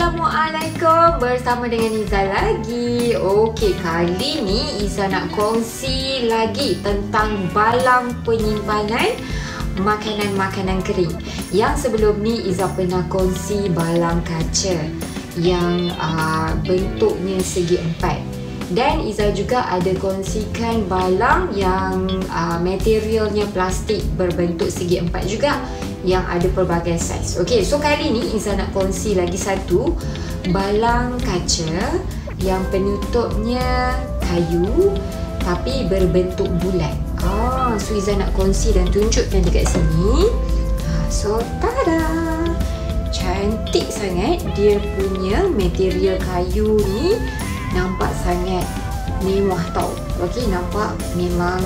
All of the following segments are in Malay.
Assalamualaikum, bersama dengan Iza lagi. Okey, kali ni Iza nak kongsi lagi tentang balang penyimpanan makanan-makanan kering. Yang sebelum ni Iza pernah kongsi balang kaca yang bentuknya segi empat. Dan Iza juga ada kongsikan balang yang materialnya plastik berbentuk segi empat juga, yang ada pelbagai saiz. Okey, so kali ni Iza nak kongsi lagi satu balang kaca yang penutupnya kayu tapi berbentuk bulat. So Iza nak kongsi dan tunjukkan dekat sini. So tada! Cantik sangat dia punya material kayu ni, nampak sangat mewah tau. Okey, nampak memang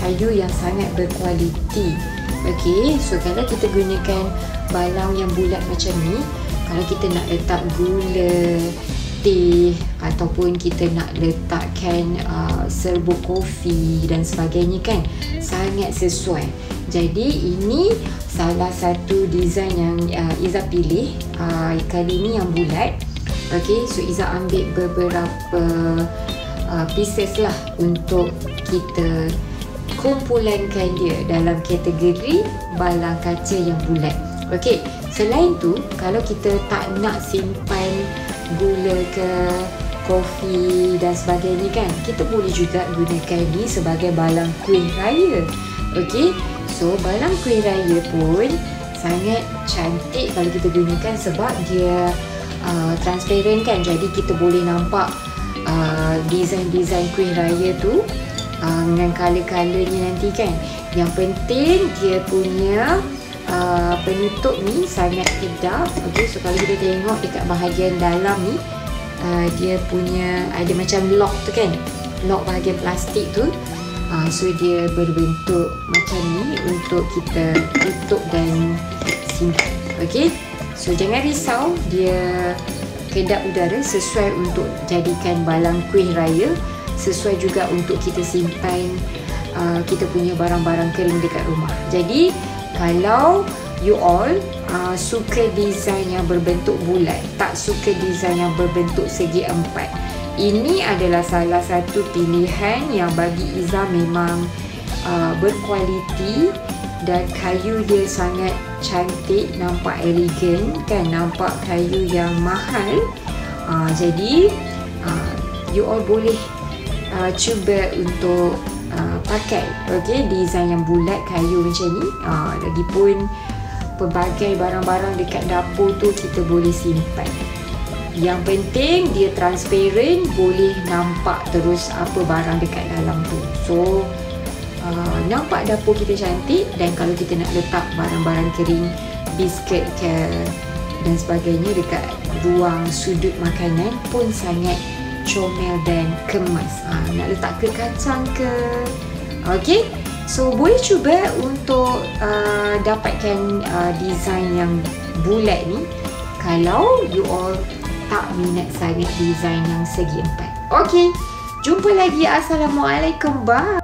kayu yang sangat berkualiti. Okey, so kalau kita gunakan balang yang bulat macam ni, kalau kita nak letak gula, teh ataupun kita nak letakkan serbuk kopi dan sebagainya kan, sangat sesuai. Jadi ini salah satu design yang Iza pilih kali ni yang bulat. Okey, so Iza ambil beberapa pieces lah untuk kita kumpulankan dia dalam kategori balang kaca yang bulat. Okey, selain tu kalau kita tak nak simpan gula ke kopi dan sebagainya kan, kita boleh juga gunakan ni sebagai balang kuih raya. Okey, so balang kuih raya pun sangat cantik kalau kita gunakan sebab dia transparent kan, jadi kita boleh nampak design-design kuih raya tu dengan color-colornya nanti kan. Yang penting dia punya penutup ni sangat kedap. Okey, so kalau kita tengok dekat bahagian dalam ni, dia punya ada macam lock tu kan, lock bahagian plastik tu. So dia berbentuk macam ni untuk kita tutup dan simpan. Okey, so jangan risau, dia kedap udara, sesuai untuk jadikan balang kuih raya, sesuai juga untuk kita simpan kita punya barang-barang kering dekat rumah. Jadi kalau you all suka design yang berbentuk bulat, tak suka design yang berbentuk segi empat, ini adalah salah satu pilihan yang bagi Iza memang berkualiti dan kayu dia sangat cantik, nampak elegan kan, nampak kayu yang mahal. Jadi you all boleh cuba untuk pakai design yang bulat kayu macam ni. Lagipun pelbagai barang-barang dekat dapur tu kita boleh simpan. Yang penting dia transparent, boleh nampak terus apa barang dekat dalam tu. So nampak dapur kita cantik. Dan kalau kita nak letak barang-barang kering, biskut ke dan sebagainya dekat ruang sudut makanan pun sangat comel dan kemas. Nak letak ke kacang ke. Okey, so boleh cuba untuk dapatkan design yang bulat ni kalau you all tak minat sangat design yang segi empat. Okey, jumpa lagi. Assalamualaikum, bye.